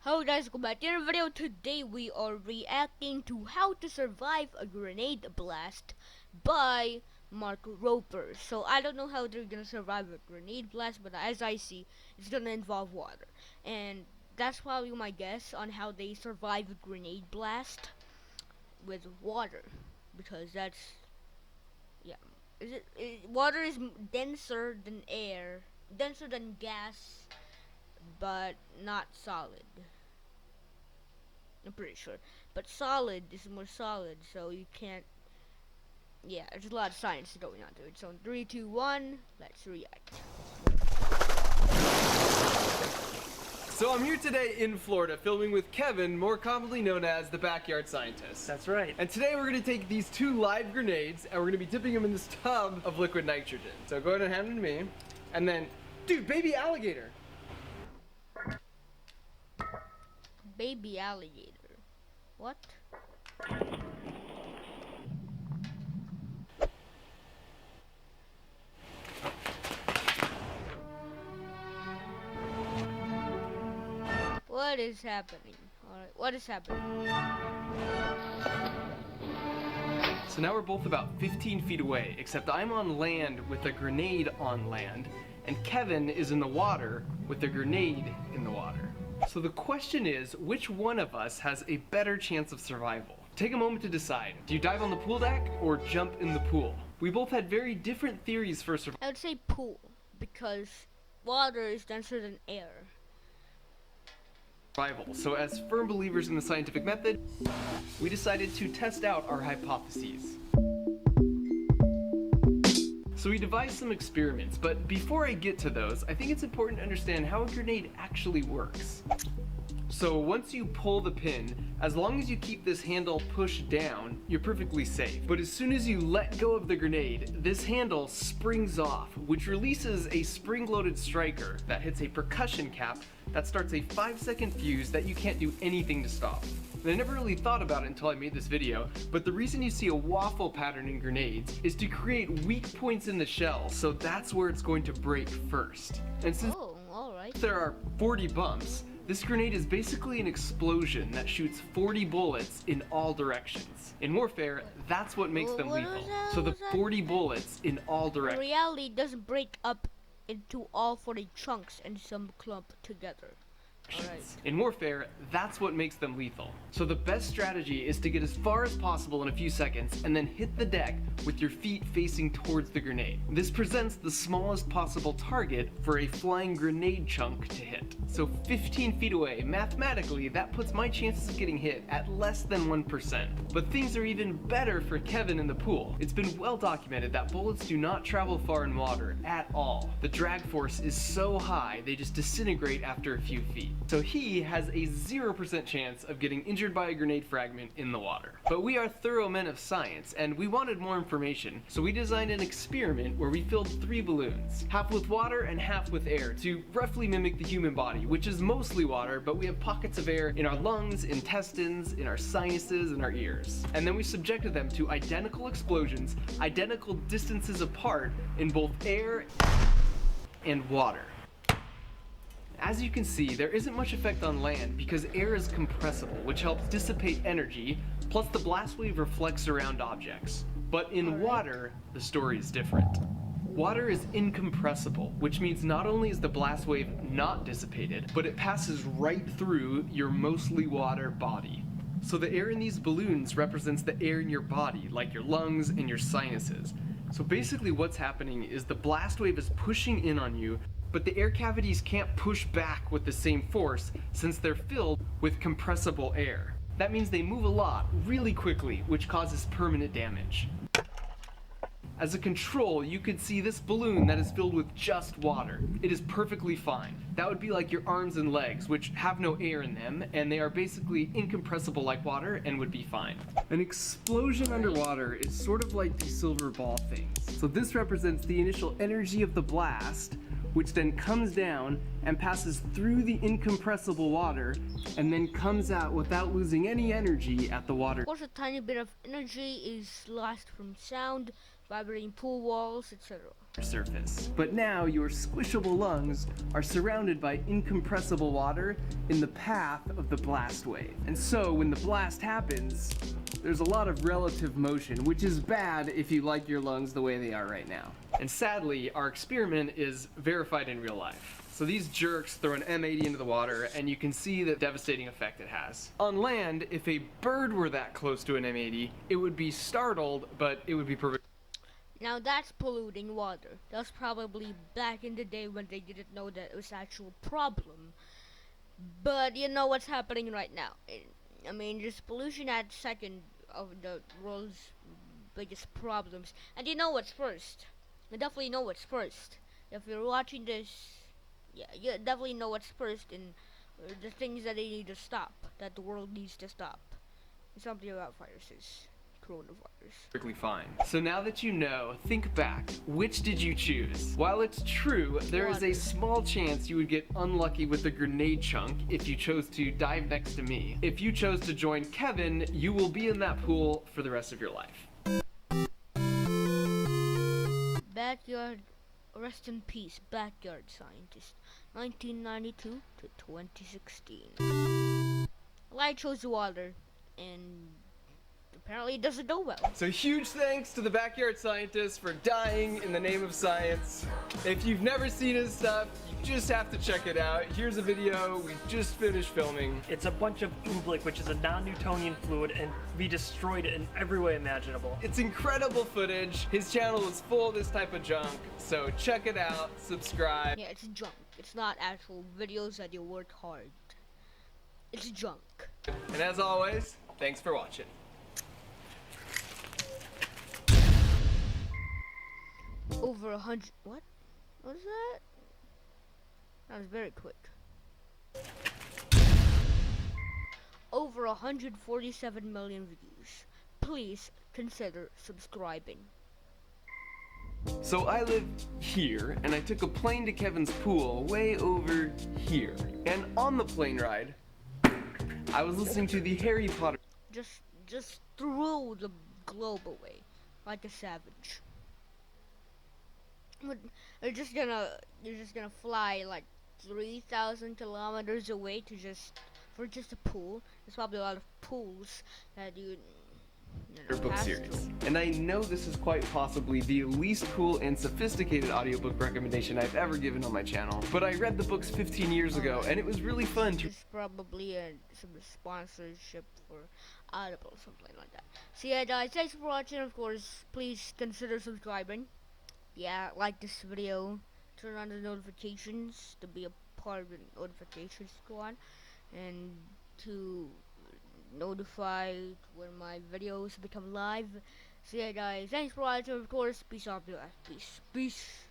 Hello guys, welcome back to another video. Today we are reacting to How to Survive a Grenade Blast by Mark Roper. So I don't know how they're gonna survive a grenade blast, but as I see, it's gonna involve water. And that's probably my guess on how they survive a grenade blast with water. Because that's, yeah. Water is denser than air, denser than gas, but not solid. I'm pretty sure. But solid is more solid, so you can't. Yeah, there's a lot of science going on to it. So in 3, 2, 1, let's react. So I'm here today in Florida filming with Kevin, more commonly known as the Backyard Scientist. That's right. And today we're going to take these 2 live grenades and we're going to be dipping them in this tub of liquid nitrogen. So go ahead and hand them to me. And then, dude, baby alligator. Baby alligator. What? What is happening? Alright, what is happening? So now we're both about 15 feet away, except I'm on land with a grenade on land, and Kevin is in the water with a grenade in the water. So the question is, which one of us has a better chance of survival? Take a moment to decide. Do you dive on the pool deck or jump in the pool? We both had very different theories for survival. I would say pool, because water is denser than air. So as firm believers in the scientific method, we decided to test out our hypotheses. So we devised some experiments, but before I get to those, I think it's important to understand how a grenade actually works. So once you pull the pin, as long as you keep this handle pushed down, you're perfectly safe. But as soon as you let go of the grenade, this handle springs off, which releases a spring-loaded striker that hits a percussion cap that starts a 5-second fuse that you can't do anything to stop. And I never really thought about it until I made this video, but the reason you see a waffle pattern in grenades is to create weak points in the shell, so that's where it's going to break first. And since there are 40 bumps, this grenade is basically an explosion that shoots 40 bullets in all directions. In warfare, that's what makes them lethal. So the 40 bullets in all directions. In reality, it doesn't break up into all 40 chunks and some clump together. Right. In warfare, that's what makes them lethal. So the best strategy is to get as far as possible in a few seconds and then hit the deck with your feet facing towards the grenade. This presents the smallest possible target for a flying grenade chunk to hit. So 15 feet away, mathematically, that puts my chances of getting hit at less than 1%. But things are even better for Kevin in the pool. It's been well documented that bullets do not travel far in water at all. The drag force is so high, they just disintegrate after a few feet. So he has a 0% chance of getting injured by a grenade fragment in the water. But we are thorough men of science, and we wanted more information, so we designed an experiment where we filled 3 balloons, half with water and half with air, to roughly mimic the human body, which is mostly water, but we have pockets of air in our lungs, intestines, in our sinuses, and our ears. And then we subjected them to identical explosions, identical distances apart in both air and water. As you can see, there isn't much effect on land because air is compressible, which helps dissipate energy, plus the blast wave reflects around objects. But in water, the story is different. Water is incompressible, which means not only is the blast wave not dissipated, but it passes right through your mostly water body. So the air in these balloons represents the air in your body, like your lungs and your sinuses. So basically what's happening is the blast wave is pushing in on you, but the air cavities can't push back with the same force since they're filled with compressible air. That means they move a lot really quickly, which causes permanent damage. As a control, you could see this balloon that is filled with just water. It is perfectly fine. That would be like your arms and legs, which have no air in them, and they are basically incompressible like water and would be fine. An explosion underwater is sort of like these silver ball things. So this represents the initial energy of the blast, which then comes down and passes through the incompressible water and then comes out without losing any energy at the water. Of course, a tiny bit of energy is lost from sound, vibrating pool walls, etc. surface. But now your squishable lungs are surrounded by incompressible water in the path of the blast wave. And so when the blast happens, there's a lot of relative motion, which is bad if you like your lungs the way they are right now. And sadly, our experiment is verified in real life. So these jerks throw an M80 into the water, and you can see the devastating effect it has. On land, if a bird were that close to an M80, it would be startled, but it would be perfect. Now that's polluting water. That was probably back in the day when they didn't know that it was an actual problem. But you know what's happening right now. I mean, just pollution at second of the world's biggest problems. And you know what's first. You definitely know what's first. If you're watching this, yeah, you definitely know what's first in the things that they need to stop, that the world needs to stop. It's something about viruses. Coronavirus. Perfectly fine. So now that you know, think back. Which did you choose? While it's true, there is a small chance you would get unlucky with the grenade chunk if you chose to dive next to me. If you chose to join Kevin, you will be in that pool for the rest of your life. Backyard, rest in peace, backyard scientist, 1992 to 2016. I chose water, and apparently it doesn't go well. So huge thanks to the backyard scientist for dying in the name of science. If you've never seen his stuff, you just have to check it out. Here's a video we just finished filming. It's a bunch of oobleck, which is a non-Newtonian fluid, and we destroyed it in every way imaginable. It's incredible footage. His channel is full of this type of junk, so check it out, subscribe. Yeah, it's junk. It's not actual videos that you work hard. It's junk. And as always, thanks for watching. Over 100. What? What was that? That was very quick. Over 147 million views. Please consider subscribing. So I live here, and I took a plane to Kevin's pool way over here. And on the plane ride, I was listening to the Harry Potter. Just throw the globe away, like a savage. But you're just gonna fly like 3,000 kilometers away for just a pool. There's probably a lot of pools that you Book pass series. through. And I know this is quite possibly the least cool and sophisticated audiobook recommendation I've ever given on my channel, but I read the books 15 years ago, and it was really fun to. It's probably some sponsorship for Audible, something like that. So yeah, guys, thanks for watching. Of course, please consider subscribing. Yeah, like this video, turn on the notifications to be a part of the notification squad, and to notify when my videos become live. So yeah, guys, thanks for watching. Of course, peace out, peace.